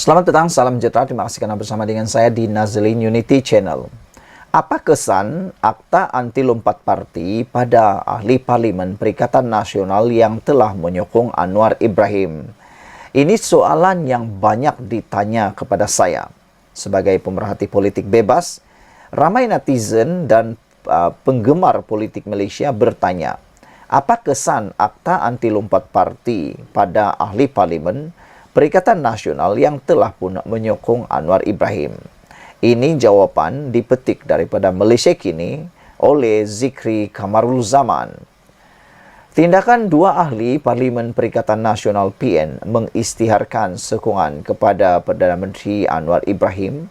Selamat datang, salam sejahtera. Terima kasih karena bersama dengan saya di Nazlin Unity Channel. Apa kesan Akta Anti Lompat Parti pada ahli parlimen Perikatan Nasional yang telah menyokong Anwar Ibrahim? Ini soalan yang banyak ditanya kepada saya. Sebagai pemerhati politik bebas, ramai netizen dan penggemar politik Malaysia bertanya, apa kesan Akta Anti Lompat Parti pada ahli parlimen Perikatan Nasional yang telah pun menyokong Anwar Ibrahim? Ini jawapan dipetik daripada Malaysia Kini oleh Zikri Kamarul Zaman. Tindakan dua ahli Parlimen Perikatan Nasional PN mengisytiharkan sokongan kepada Perdana Menteri Anwar Ibrahim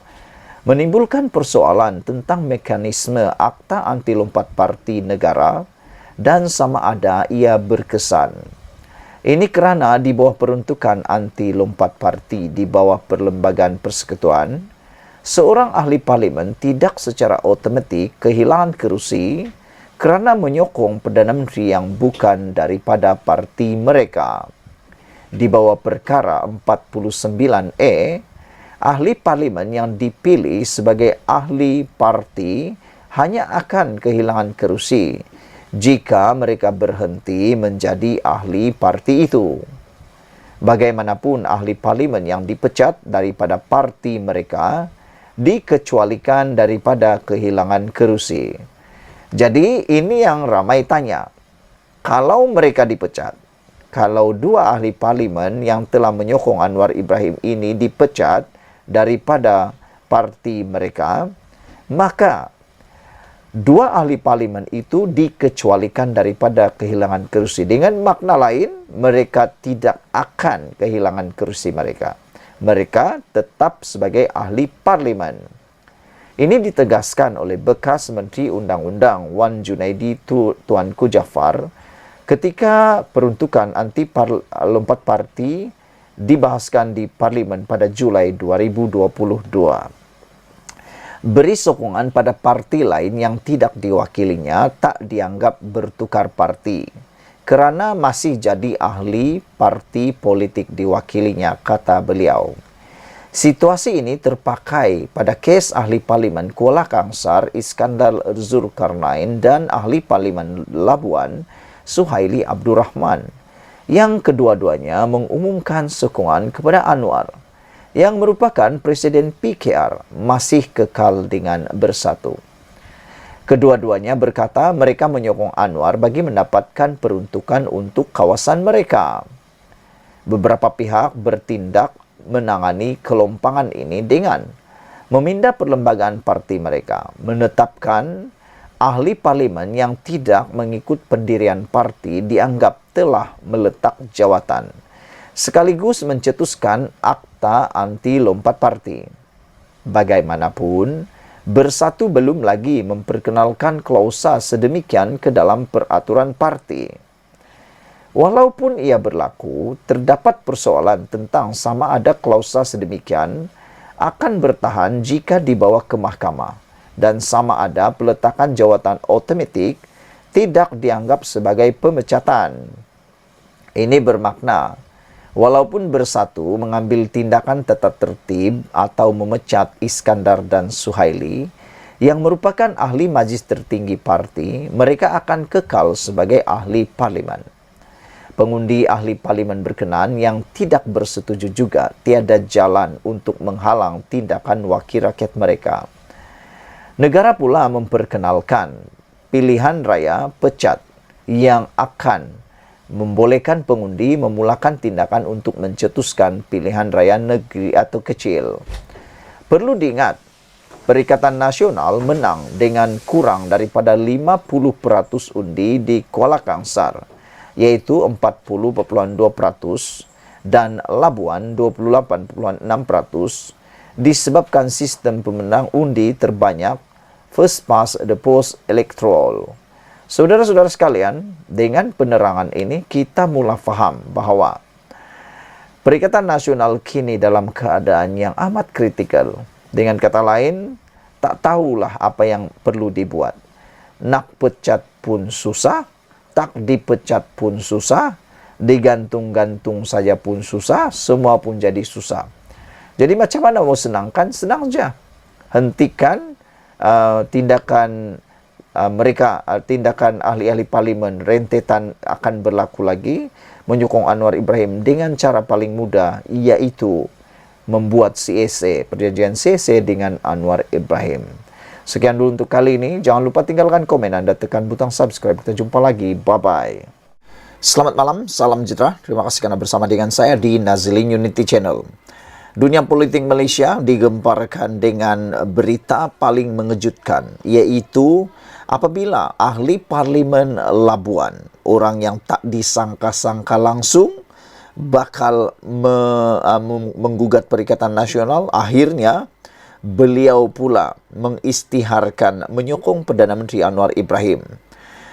menimbulkan persoalan tentang mekanisme Akta Anti Lompat Parti negara dan sama ada ia berkesan. Ini kerana di bawah peruntukan anti lompat parti di bawah Perlembagaan Persekutuan, seorang ahli parlimen tidak secara automatik kehilangan kerusi kerana menyokong Perdana Menteri yang bukan daripada parti mereka. Di bawah perkara 49A, ahli parlimen yang dipilih sebagai ahli parti hanya akan kehilangan kerusi jika mereka berhenti menjadi ahli parti itu. Bagaimanapun ahli parlimen yang dipecat daripada parti mereka dikecualikan daripada kehilangan kerusi. Jadi ini yang ramai tanya. Kalau mereka dipecat, kalau dua ahli parlimen yang telah menyokong Anwar Ibrahim ini dipecat daripada parti mereka, maka dua ahli parlimen itu dikecualikan daripada kehilangan kerusi. Dengan makna lain, mereka tidak akan kehilangan kerusi mereka. Mereka tetap sebagai ahli parlimen. Ini ditegaskan oleh bekas Menteri Undang-Undang Wan Junaidi Tuanku Jaafar ketika peruntukan anti lompat parti dibahaskan di parlimen pada Julai 2022. Beri sokongan pada parti lain yang tidak diwakilinya tak dianggap bertukar parti kerana masih jadi ahli parti politik diwakilinya, kata beliau. Situasi ini terpakai pada kes ahli parlimen Kuala Kangsar Iskandar Zulkarnain dan ahli parlimen Labuan Suhaili Abdul Rahman, yang kedua-duanya mengumumkan sokongan kepada Anwar, yang merupakan Presiden PKR masih kekal dengan Bersatu. Kedua-duanya berkata mereka menyokong Anwar bagi mendapatkan peruntukan untuk kawasan mereka. Beberapa pihak bertindak menangani kelompangan ini dengan memindah perlembagaan parti mereka, menetapkan ahli parlimen yang tidak mengikut pendirian parti dianggap telah meletak jawatan, sekaligus mencetuskan Akta Anti Lompat Parti. Bagaimanapun, Bersatu belum lagi memperkenalkan klausa sedemikian ke dalam peraturan parti. Walaupun ia berlaku, terdapat persoalan tentang sama ada klausa sedemikian akan bertahan jika dibawa ke mahkamah dan sama ada peletakan jawatan automatik tidak dianggap sebagai pemecatan. Ini bermakna walaupun Bersatu mengambil tindakan tata tertib atau memecat Iskandar dan Suhaili yang merupakan ahli majlis tertinggi parti, mereka akan kekal sebagai ahli parlimen. Pengundi ahli parlimen berkenan yang tidak bersetuju juga tiada jalan untuk menghalang tindakan wakil rakyat mereka. Negara pula memperkenalkan pilihan raya pecat yang akan membolehkan pengundi memulakan tindakan untuk mencetuskan pilihan raya negeri atau kecil. Perlu diingat, Perikatan Nasional menang dengan kurang daripada 50% undi di Kuala Kangsar, iaitu 40.2%, dan Labuan 28.6%, disebabkan sistem pemenang undi terbanyak first past the post electoral. Saudara-saudara sekalian, dengan penerangan ini kita mula faham bahawa Perikatan Nasional kini dalam keadaan yang amat kritikal. Dengan kata lain, tak tahulah apa yang perlu dibuat. Nak pecat pun susah, tak dipecat pun susah, digantung-gantung saja pun susah, semua pun jadi susah. Jadi macam mana mau senangkan? Senang saja. Hentikan tindakan tindakan ahli-ahli parlimen. Rentetan akan berlaku lagi menyokong Anwar Ibrahim dengan cara paling mudah, iaitu membuat CSA, perjanjian CSA dengan Anwar Ibrahim. Sekian dulu untuk kali ini. Jangan lupa tinggalkan komen dan tekan butang subscribe. Kita jumpa lagi. Bye-bye. Selamat malam, salam sejahtera. Terima kasih karena bersama dengan saya di Nazilin Unity Channel. Dunia politik Malaysia digemparkan dengan berita paling mengejutkan, yaitu apabila ahli parlimen Labuan, orang yang tak disangka-sangka langsung bakal menggugat Perikatan Nasional, akhirnya beliau pula mengisytiharkan menyokong Perdana Menteri Anwar Ibrahim.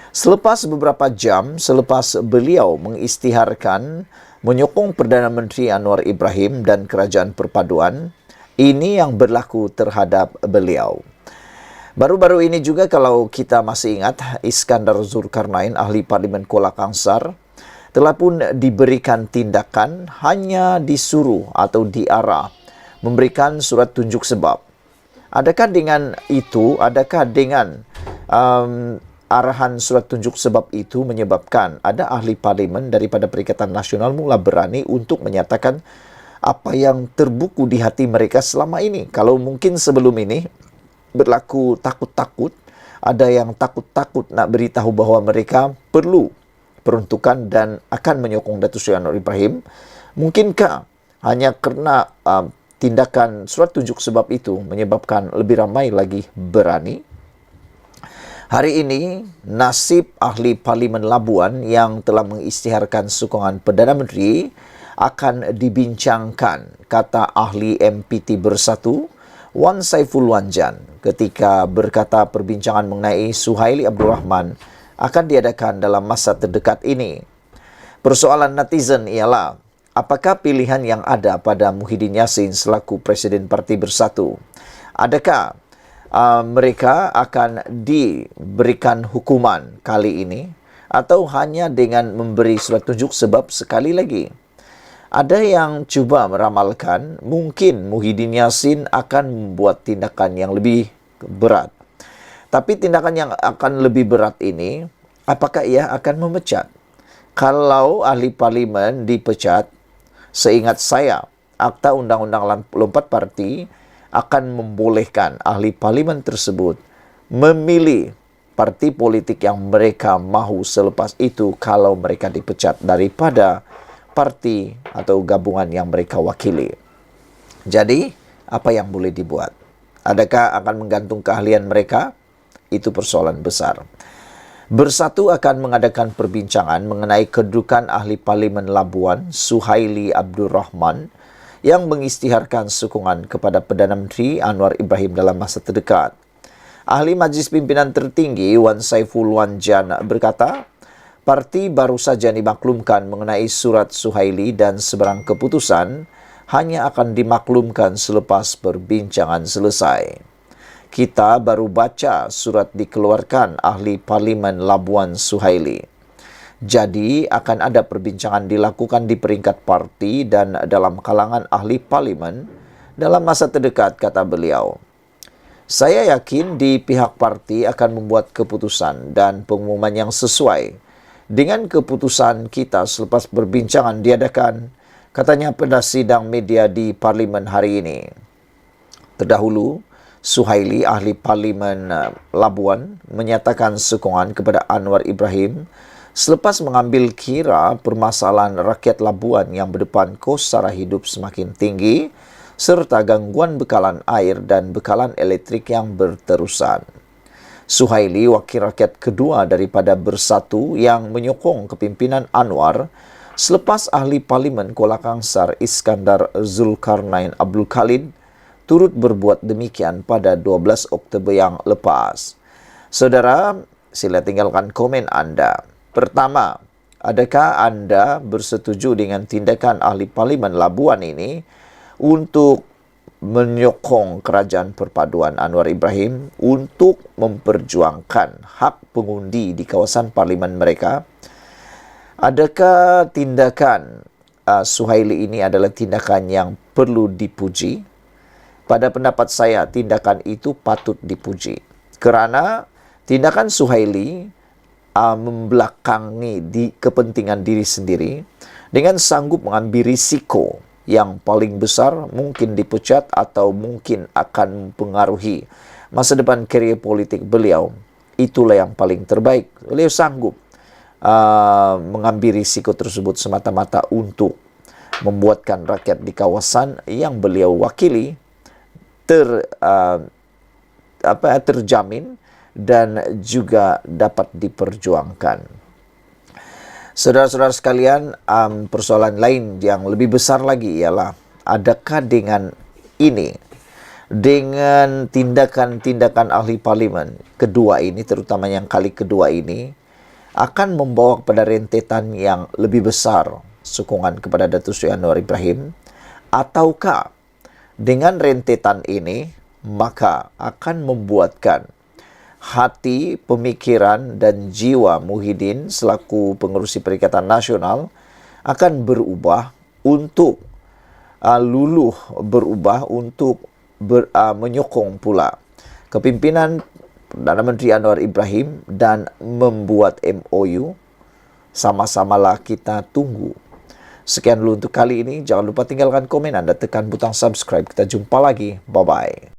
Selepas beberapa jam selepas beliau mengisytiharkan menyokong Perdana Menteri Anwar Ibrahim dan Kerajaan Perpaduan, ini yang berlaku terhadap beliau. Baru-baru ini juga kalau kita masih ingat, Iskandar Zulkarnain, ahli Parlimen Kuala Kangsar, telah pun diberikan tindakan, hanya disuruh atau diarah memberikan surat tunjuk sebab. Adakah dengan itu, adakah dengan arahan surat tunjuk sebab itu menyebabkan ada ahli parlimen daripada Perikatan Nasional mula berani untuk menyatakan apa yang terbuku di hati mereka selama ini? Kalau mungkin sebelum ini berlaku takut-takut, ada yang takut-takut nak beritahu bahawa mereka perlu peruntukan dan akan menyokong Datuk Seri Anwar Ibrahim. Mungkinkah hanya kerana tindakan surat tunjuk sebab itu menyebabkan lebih ramai lagi berani? Hari ini, nasib ahli Parlimen Labuan yang telah mengisytiharkan sokongan Perdana Menteri akan dibincangkan, kata ahli MPT Bersatu, Wan Saiful Wanjan, ketika berkata perbincangan mengenai Suhaili Abdul Rahman akan diadakan dalam masa terdekat ini. Persoalan netizen ialah, apakah pilihan yang ada pada Muhyiddin Yassin selaku Presiden Parti Bersatu? Adakah mereka akan diberikan hukuman kali ini atau hanya dengan memberi surat tunjuk sebab sekali lagi? Ada yang cuba meramalkan mungkin Muhyiddin Yassin akan membuat tindakan yang lebih berat. Tapi tindakan yang akan lebih berat ini, apakah ia akan memecat? Kalau ahli parlimen dipecat, seingat saya, Akta Undang-Undang Lompat Parti akan membolehkan ahli parlimen tersebut memilih parti politik yang mereka mahu selepas itu kalau mereka dipecat daripada parti atau gabungan yang mereka wakili. Jadi, apa yang boleh dibuat? Adakah akan menggantung keahlian mereka? Itu persoalan besar. Bersatu akan mengadakan perbincangan mengenai kedudukan ahli parlimen Labuan, Suhaili Abdul Rahman, yang mengisytiharkan sokongan kepada Perdana Menteri Anwar Ibrahim dalam masa terdekat. Ahli Majlis Pimpinan Tertinggi Wan Saiful Wanjan berkata, parti baru saja dimaklumkan mengenai surat Suhaili dan sebarang keputusan hanya akan dimaklumkan selepas perbincangan selesai. Kita baru baca surat dikeluarkan ahli Parlimen Labuan Suhaili. Jadi, akan ada perbincangan dilakukan di peringkat parti dan dalam kalangan ahli parlimen dalam masa terdekat, kata beliau. Saya yakin di pihak parti akan membuat keputusan dan pengumuman yang sesuai dengan keputusan kita selepas perbincangan diadakan, katanya pada sidang media di parlimen hari ini. Terdahulu, Suhaili, ahli parlimen Labuan, menyatakan sokongan kepada Anwar Ibrahim selepas mengambil kira permasalahan rakyat Labuan yang berdepan kos sara hidup semakin tinggi serta gangguan bekalan air dan bekalan elektrik yang berterusan. Suhaili, wakil rakyat kedua daripada Bersatu yang menyokong kepimpinan Anwar selepas ahli parlimen Kuala Kangsar Iskandar Zulkarnain Abdul Khalid turut berbuat demikian pada 12 Oktober yang lepas. Saudara, sila tinggalkan komen anda. Pertama, adakah anda bersetuju dengan tindakan ahli parlimen Labuan ini untuk menyokong Kerajaan Perpaduan Anwar Ibrahim untuk memperjuangkan hak pengundi di kawasan parlimen mereka? Adakah tindakan Suhaili ini adalah tindakan yang perlu dipuji. Pada pendapat saya, tindakan itu patut dipuji. Kerana tindakan Suhaili membelakangi di kepentingan diri sendiri dengan sanggup mengambil risiko yang paling besar, mungkin dipecat atau mungkin akan mempengaruhi masa depan karier politik beliau. Itulah yang paling terbaik. Beliau sanggup mengambil risiko tersebut semata-mata untuk membuatkan rakyat di kawasan yang beliau wakili terjamin dan juga dapat diperjuangkan. Saudara-saudara sekalian, persoalan lain yang lebih besar lagi ialah adakah dengan ini, dengan tindakan-tindakan ahli parlimen kedua ini, terutama yang kali kedua ini, akan membawa kepada rentetan yang lebih besar sokongan kepada Datuk Seri Anwar Ibrahim, ataukah dengan rentetan ini maka akan membuatkan hati, pemikiran dan jiwa Muhyiddin selaku pengerusi Perikatan Nasional akan berubah untuk menyokong pula kepimpinan Perdana Menteri Anwar Ibrahim dan membuat MOU. Sama-samalah kita tunggu. Sekian dulu untuk kali ini. Jangan lupa tinggalkan komen Anda, tekan butang subscribe. Kita jumpa lagi. Bye-bye.